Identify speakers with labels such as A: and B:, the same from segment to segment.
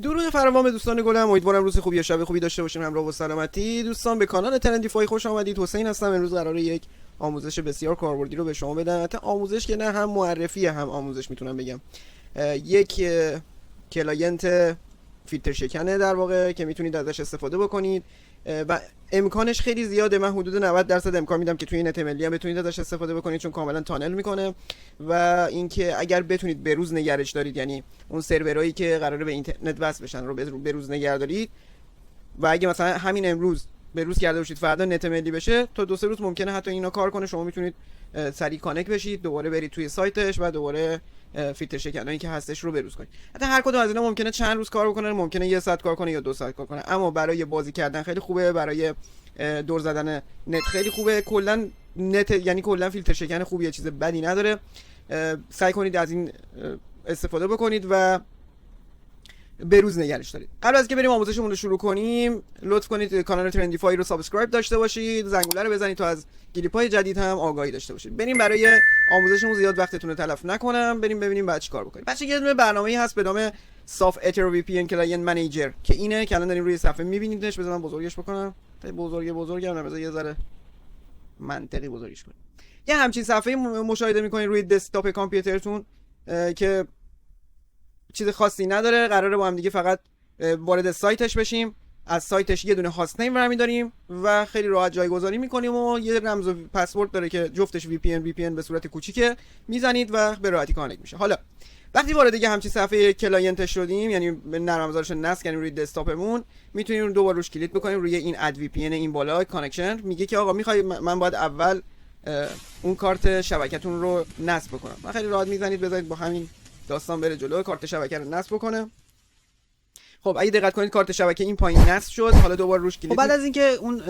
A: درود فراوان به دوستان گلم، امیدوارم روز خوبی یا شب خوبی داشته باشین. همراه با سلامتی دوستان به کانال ترندیفای خوش آمدید. حسین هستم. امروز قراره یک آموزش بسیار کاربردی رو به شما بدم. البته آموزش که نه، هم معرفی هم آموزش میتونم بگم. یک کلاینت فیلتر شکنه در واقع که میتونید ازش استفاده بکنید و امکانش خیلی زیاده. من حدود 90% امکان میدم که توی نت ملی هم بتونید ازش استفاده بکنید، چون کاملا تانل میکنه. و اینکه اگر بتونید به روز نگرش دارید، یعنی اون سرورایی که قراره به اینترنت وصل بشن رو به روز نگه دارید و اگه مثلا همین امروز به روز کرده باشید فردا نت ملی بشه، تا 2-3 روز ممکنه حتی اینا کار کنه. شما میتونید سریع کانکت بشید، دوباره برید توی سایتش و دوباره فیلتر شکنایی که هستش رو بروز کنید. حتی هر کدوم از اینا ممکنه چند روز کار بکنه، ممکنه 1 ساعت کار کنه یا 2 ساعت کار کنه، اما برای بازی کردن خیلی خوبه، برای دور زدن نت خیلی خوبه. کلا نت یعنی کلا فیلتر شکن خوبیه، چیز بدی نداره. سعی کنید از این استفاده بکنید و به روز نگرش دارید. قبل از که بریم آموزشمون رو شروع کنیم، لطف کنید کانال ترندیفای رو سابسکرایب داشته باشید، زنگوله رو بزنید تا از کلیپ‌های جدید هم آگاهی داشته باشید. بریم برای آموزشمون زیاد وقتتون رو تلف نکنم، بریم ببینیم بعد چیکار بکنیم. بچه‌ها یه دونه برنامه‌ای هست به نام صاف اتر وی پی ان کلاینت منیجر که اینه که الان داریم روی صفحه می‌بینیدش. بذار من بزرگش بکنم. بزرگم نه، بذار یه ذره منطقی بزرگش کنم. یه همچین صفحه‌ای مشاهده می‌کنید روی دسکتاپ کامپیوترتون که چیز خاصی نداره. قراره با هم دیگه فقط وارد سایتش بشیم. از سایتش یه دونه هاست نیم برمی داریم و خیلی راحت جایگذاری میکنیم و یه رمز و پسورد داره که جفتش VPN به صورت کوچیکه، میزنید و به راحتی کانکت میشه. حالا وقتی وارد یه همچین صفحه کلاینت شدیم، یعنی نرم افزارش نصب کردیم روی دسکتاپمون، میتونیم دوباره روش کلیک بکنیم روی این اد VPN این بالا کانکشن. میگه که آقا میخوای من باید اول اون کارت شبکتون رو نصب بکنم. من خیلی راحت میزنید بذارید با همین داستان بره جلو، کارت شبکه رو نصب بکنه. خب اگه دقت کنید کارت شبکه این پایین نصب شد. حالا دوباره روش کلیک. خب بعد از اینکه اون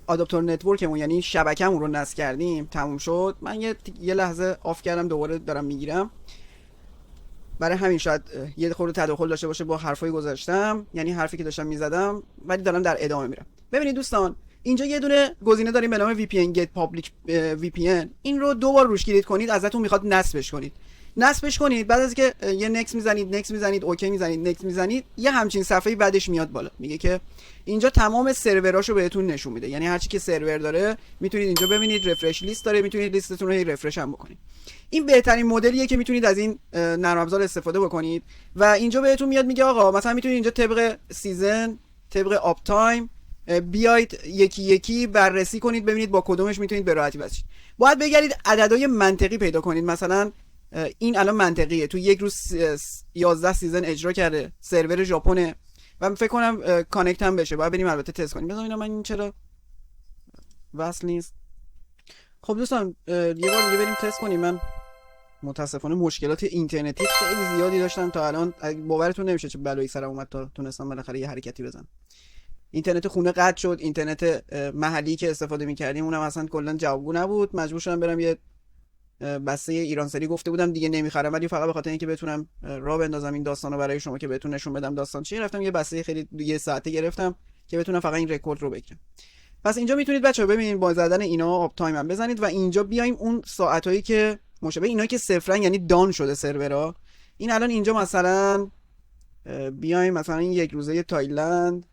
A: آداپتور نتورکمون یعنی شبکه‌مون رو نصب کردیم تموم شد، من یه لحظه آف کردم، دوباره دارم میگیرم. برای همین شاید یه خورده تداخل داشته باشه با حرفای گذاشتم، یعنی حرفی که داشتم میزدم، ولی دارم در ادامه میرم. ببینید دوستان، اینجا یه دونه گزینه داریم به نام VPN Get Public VPN. این رو دوبار روش کلیک کنید، ازتون میخواد نصبش کنید. بعد از که یه نکس میزنید اوکی میزنید، نکس میزنید، یه همچین صفحه‌ای بعدش میاد بالا. میگه که اینجا تمام سروراشو بهتون نشون میده، یعنی هر چی که سرور داره میتونید اینجا ببینید. رفرش لیست داره، میتونید لیستتون رو رفرش هم بکنید. این بهترین مدلیه که میتونید از این نرم افزار استفاده بکنید. و اینجا بهتون میاد میگه آقا مثلا میتونید اینجا طبق سیزن، طبق آپ تایم بیاید یکی یکی بررسی کنید، ببینید با کدومش میتونید به راحتی بسید. باید بگردید عددهای منطقی پیدا کنید. مثلا این الان منطقیه، تو یک روز 11 سیزن اجرا کرده، سرور ژاپنه و فکر کنم کانکت هم بشه. باید بریم البته تست کنیم. بذار من این چرا وصل نیست. خب دوستان یه بار دیگه بریم تست کنیم. من متاسفانه مشکلات اینترنتی خیلی زیادی داشتم تا الان، باورتون نمیشه چه بلایی سرم اومد تا تونستم بالاخره یه حرکتی بزنم. اینترنت خونه قطع شد، اینترنت محلی که استفاده می‌کردیم اونم اصلا کلا جوابگو نبود. مجبور شدم برم یه بسته ایرانسری گفته بودم دیگه نمیخرم، ولی فقط به خاطر اینکه بتونم راه بندازم این داستانو برای شما که بهتون نشون بدم داستان چیه، رفتم یه بسته خیلی یه ساعته گرفتم که بتونم فقط این رکورد رو بگیرم. پس اینجا میتونید بچه‌ها ببینید با زدن اینا آپ تایم هم بزنید و اینجا بیایم اون ساعتایی که مشابه اینا که صفرن، یعنی دان شده سرورها. این الان اینجا مثلا بیایم مثلا این یک روزه تایلند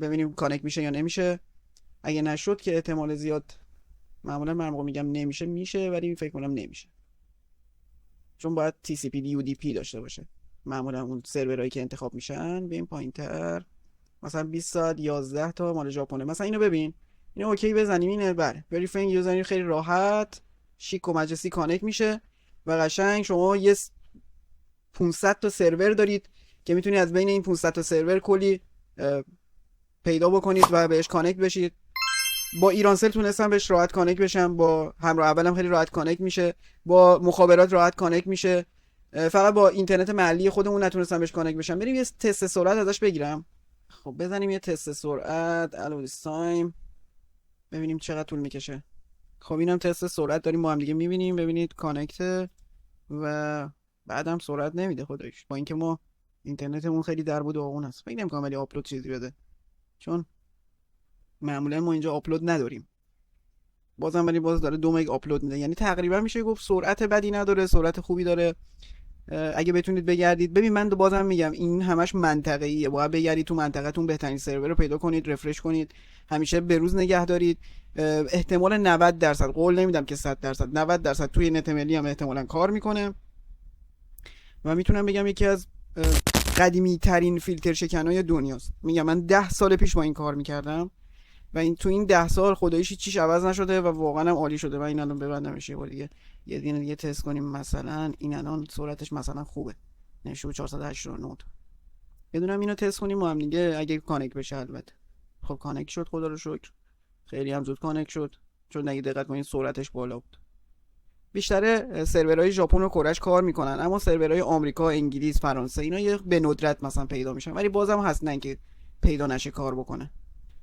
A: ببینیم کانکت میشه یا نمیشه. اگه نشد که احتمال زیاد معمولا من موقع میگم نمیشه، میشه، ولی فکر کنم نمیشه، چون باید TCP UDP داشته باشه. معمولا اون سرورایی که انتخاب میشن بیایم پایینتر، مثلا 20 ساعت 11 تا مال ژاپنه، مثلا اینو ببین، اینو اوکی بزنیم. اینه بله وریفاینگ یوزر، خیلی راحت شیک و مجلسی کانکت میشه و قشنگ شما یه 500 تا سرور دارید که میتونید از بین این 500 تا سرور کلی پیدا بکنید و بهش کانکت بشید. با ایرانسل تونستم بهش راحت کانکت بشم، با همراه اولم خیلی راحت کانکت میشه، با مخابرات راحت کانکت میشه. فقط با اینترنت محلی خودمون نتونستم بهش کانکت بشم. بریم یه تست سرعت ازش بگیرم. خب بزنیم یه تست سرعت الو تایم ببینیم چقدر طول میکشه. خب اینم تست سرعت داریم با هم دیگه میبینیم. ببینید کانکت و بعدم سرعت نمیده خداییش، با اینکه ما اینترنتمون خیلی در بود و اون هست. فکر نمی‌کنم ولی آپلود چیزی بده، چون معمولا ما اینجا آپلود نداریم. بازم ولی باز داره 2 مگ آپلود میده، یعنی تقریبا میشه گفت سرعت بدی نداره، سرعت خوبی داره. اگه بتونید بگردید. ببین من بازم میگم این همش منطقه‌ایه، باید بگردید تو منطقه‌تون بهترین سرور رو پیدا کنید، رفرش کنید، همیشه به روز نگه دارید. احتمال 90%، قول نمیدم که 100%، 90% توی نت ملی هم احتمالاً کار میکنه و میتونم بگم یکی از قدیمی ترین فیلتر شکنای دنیاست. میگم من 10 سال پیش با این کار میکردم و این تو این 10 سال خداییش چیش عوض نشده و واقعا هم عالی شده. و این الان ببندمش یه بار دیگه، یه دونه دیگه تست کنیم. مثلا این الان سرعتش مثلا خوبه، نشو 489. یه دونه اینو تست کنیم با هم دیگه اگه کانکت بشه. البته خب کانکت شد، خدا رو شکر، خیلی هم زود کانکت شد، چون اگه دقت کنید سرعتش بالا بود. بیشتر سرورهای ژاپن و کره کار میکنن، اما سرورهای آمریکا، انگلیس، فرانسه اینا یه به ندرت مثلا پیدا میشن، ولی بازم هستن که پیدا نشه کار بکنه.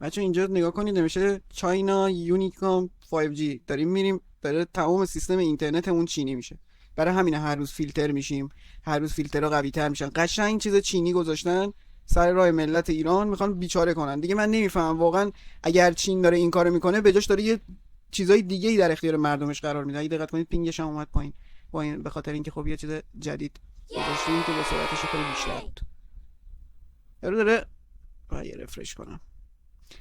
A: بچه اینجا نگاه کنید نمیشه چاینا یونیکام 5G داریم میریم، داره تمام سیستم اینترنتمون چینی میشه. برای همین هر روز فیلتر میشیم، هر روز فیلترها قوی تر میشن. قشنگ چیز چینی گذاشتن سر راه ملت ایران، میخوان بیچاره کنن دیگه. من نمیفهمم واقعا اگر چین داره این کارو میکنه به جاش داره یه چیزای دیگه ای در اختیار مردمش قرار میده. اگه دقت کنید پینگش هم اومد پایین، با این به خاطر اینکه خب یه چیز جدید گذاشتیم که با سرعتش خیلی بیشتر بود. یارو داره یه رفرش کنم،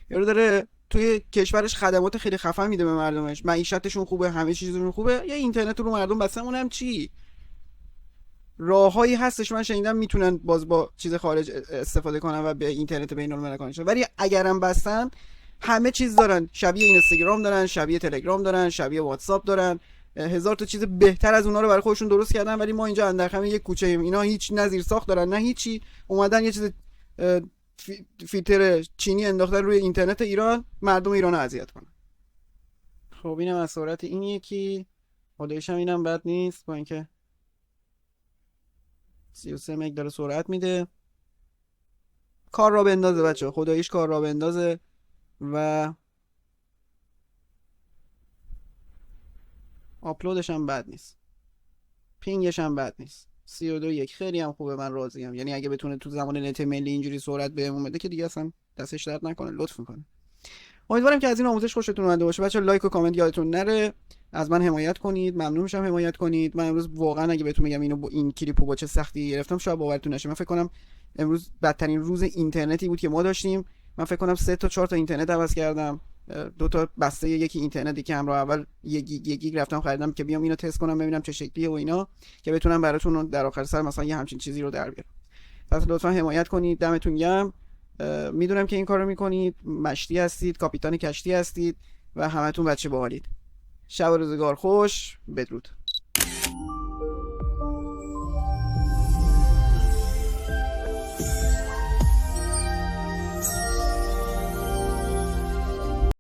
A: یارو داره توی کشورش خدمات خیلی خفن میده به مردمش، معیشتشون خوبه، همه چیزشون خوبه، یه اینترنت رو مردم بسته. اونم چی راههایی هستش من شنیدم میتونن باز با چیز خارج استفاده کنن و به اینترنت بین‌المللی کنن، ولی اگرم بستن همه چیز دارن، شبیه اینستاگرام دارن، شبیه تلگرام دارن، شبیه واتساپ دارن، هزار تا چیز بهتر از اونها رو برای خودشون درست کردن. ولی ما اینجا اندرخم یک کوچه ایم، اینا هیچ نظیر ساخت دارن نه هیچی، اومدن یه چیز فیلتر چینی انداختن روی اینترنت ایران، مردم ایران رو اذیت کنن. خب اینم از سرعت این یکی، خودش هم اینم بد نیست، با اینکه 33 مگ داره سرعت میده. کار را بندازه بچه، خداییش کار را بندازه. و آپلودش هم بد نیست، پینگش هم بد نیست، 32.1 خیلی هم خوبه، من راضیم. یعنی اگه بتونه تو زمان نت ملی اینجوری سرعت بهمون بده که دیگه اصلا دستش درد نکنه، لطف میکنه. امیدوارم که از این آموزش خوشتون اومده باشه بچه‌ها. لایک و کامنت یادتون نره، از من حمایت کنید، ممنون میشم حمایت کنید. من امروز واقعا اگه بهتون میگم این کلیپو با چه سختی گرفتم شاید باورتون نشه. من فکر کنم امروز بدترین روز اینترنتی بود که ما داشتیم. من فکر کنم 3 تا 4 تا اینترنت عوض کردم، 2 تا بسته یکی اینترنتی که همراه اول 1 گیگ رفتم خریدم که بیام اینو تست کنم ببینم چه شکلیه و اینا، که بتونم براتون در آخر سر مثلا یه همچین چیزی رو در بیارم. پس لطفا حمایت کنید، دمتون گرم. میدونم که این کارو میکنید، مشتی هستید، کاپیتان کشتی هستید و همتون بچه باحالید. شب و روزگار خوش، بدرود.